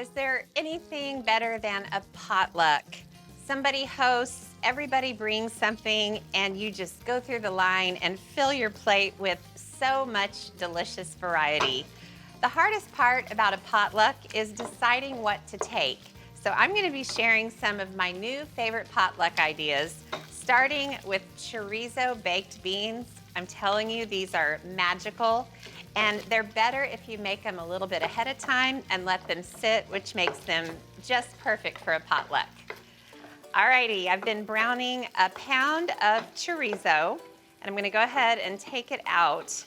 Is there anything better than a potluck? Somebody hosts, everybody brings something, and you just go through the line and fill your plate with so much delicious variety. The hardest part about a potluck is deciding what to take. So I'm going to be sharing some of my new favorite potluck ideas, starting with chorizo baked beans. I'm telling you, these are magical. And they're better if you make them a little bit ahead of time and let them sit, which makes them just perfect for a potluck. Alrighty, I've been browning a pound of chorizo, and I'm gonna go ahead and take it out.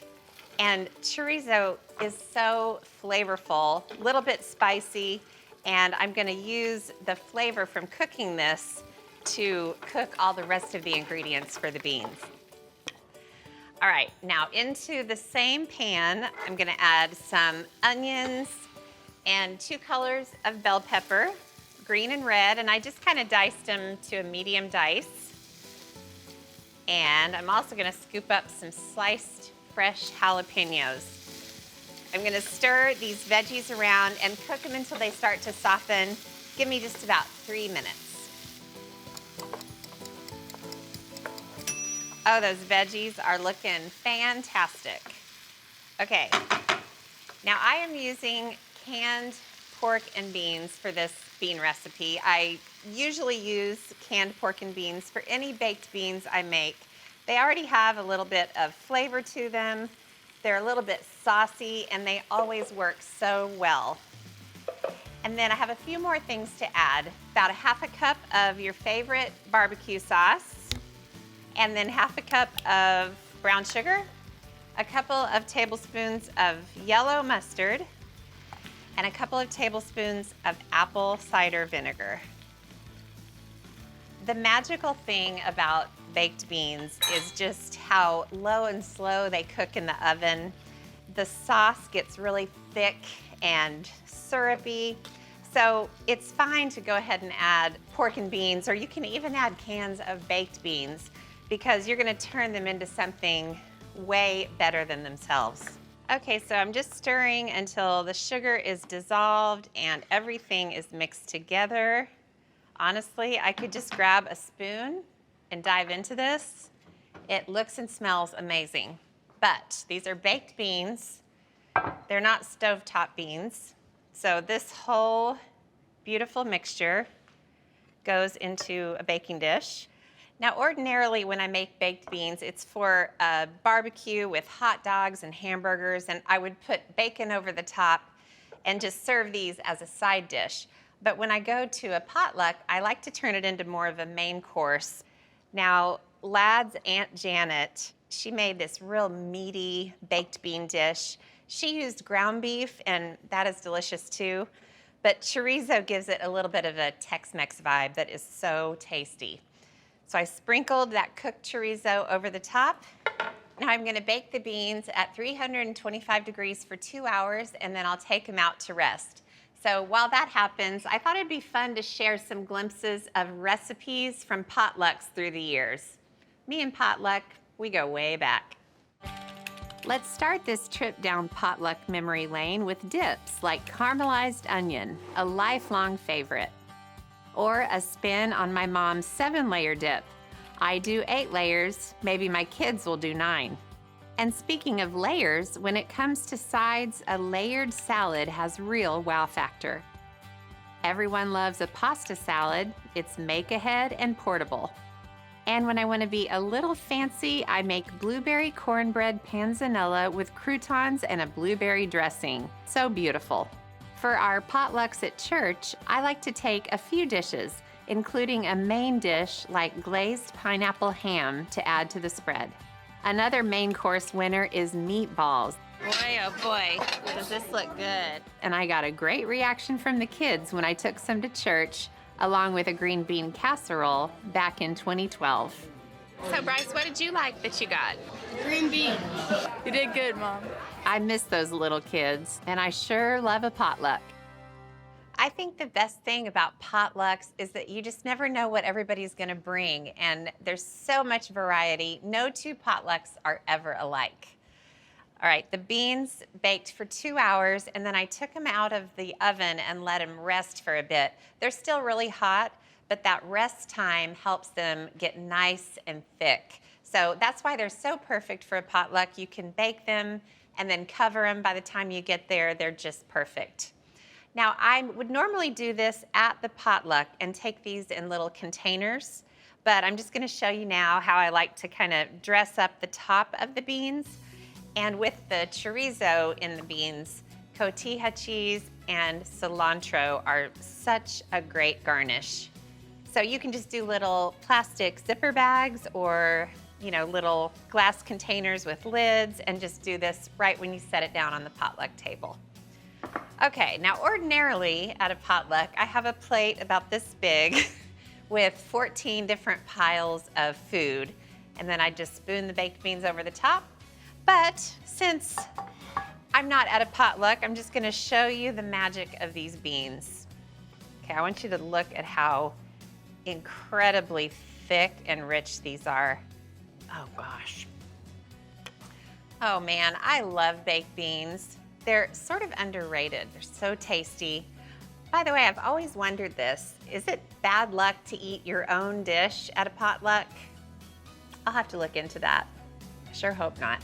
And chorizo is so flavorful, a little bit spicy, and I'm gonna use the flavor from cooking this to cook all the rest of the ingredients for the beans. All right, now into the same pan, I'm gonna add some onions and 2 colors of bell pepper, green and red, and I just kind of diced them to a medium dice. And I'm also gonna scoop up some sliced fresh jalapenos. I'm gonna stir these veggies around and cook them until they start to soften. Give me just about 3 minutes. Oh, those veggies are looking fantastic. Okay, now I am using canned pork and beans for this bean recipe. I usually use canned pork and beans for any baked beans I make. They already have a little bit of flavor to them. They're a little bit saucy, and they always work so well. And then I have a few more things to add. About a half a cup of your favorite barbecue sauce, and then half a cup of brown sugar, a couple of tablespoons of yellow mustard, and a couple of tablespoons of apple cider vinegar. The magical thing about baked beans is just how low and slow they cook in the oven. The sauce gets really thick and syrupy, so it's fine to go ahead and add pork and beans, or you can even add cans of baked beans, because you're gonna turn them into something way better than themselves. Okay, so I'm just stirring until the sugar is dissolved and everything is mixed together. Honestly, I could just grab a spoon and dive into this. It looks and smells amazing. But these are baked beans. They're not stovetop beans. So this whole beautiful mixture goes into a baking dish. Now, ordinarily, when I make baked beans, it's for a barbecue with hot dogs and hamburgers, and I would put bacon over the top and just serve these as a side dish. But when I go to a potluck, I like to turn it into more of a main course. Now, Lad's Aunt Janet, she made this real meaty baked bean dish. She used ground beef, and that is delicious too. But chorizo gives it a little bit of a Tex-Mex vibe that is so tasty. So I sprinkled that cooked chorizo over the top. Now I'm gonna bake the beans at 325 degrees for 2 hours, and then I'll take them out to rest. So while that happens, I thought it'd be fun to share some glimpses of recipes from potlucks through the years. Me and potluck, we go way back. Let's start this trip down potluck memory lane with dips like caramelized onion, a lifelong favorite. Or a spin on my mom's 7-layer dip. I do 8 layers, maybe my kids will do 9. And speaking of layers, when it comes to sides, a layered salad has real wow factor. Everyone loves a pasta salad. It's make ahead and portable. And when I want to be a little fancy, I make blueberry cornbread panzanella with croutons and a blueberry dressing. So beautiful. For our potlucks at church, I like to take a few dishes, including a main dish like glazed pineapple ham to add to the spread. Another main course winner is meatballs. Boy, oh boy, does this look good. And I got a great reaction from the kids when I took some to church, along with a green bean casserole back in 2012. So Bryce, what did you like that you got? Green bean. You did good, Mom. I miss those little kids, and I sure love a potluck. I think the best thing about potlucks is that you just never know what everybody's gonna bring, and there's so much variety. No 2 potlucks are ever alike. All right, the beans baked for 2 hours, and then I took them out of the oven and let them rest for a bit. They're still really hot, but that rest time helps them get nice and thick. So that's why they're so perfect for a potluck. You can bake them and then cover them. By the time you get there, they're just perfect. Now, I would normally do this at the potluck and take these in little containers, but I'm just gonna show you now how I like to kind of dress up the top of the beans. And with the chorizo in the beans, cotija cheese and cilantro are such a great garnish. So you can just do little plastic zipper bags or little glass containers with lids and just do this right when you set it down on the potluck table. Okay, now ordinarily at a potluck, I have a plate about this big with 14 different piles of food. And then I just spoon the baked beans over the top. But since I'm not at a potluck, I'm just gonna show you the magic of these beans. Okay, I want you to look at how incredibly thick and rich these are. Oh gosh. Oh man, I love baked beans. They're sort of underrated. They're so tasty. By the way, I've always wondered this. Is it bad luck to eat your own dish at a potluck? I'll have to look into that. I sure hope not.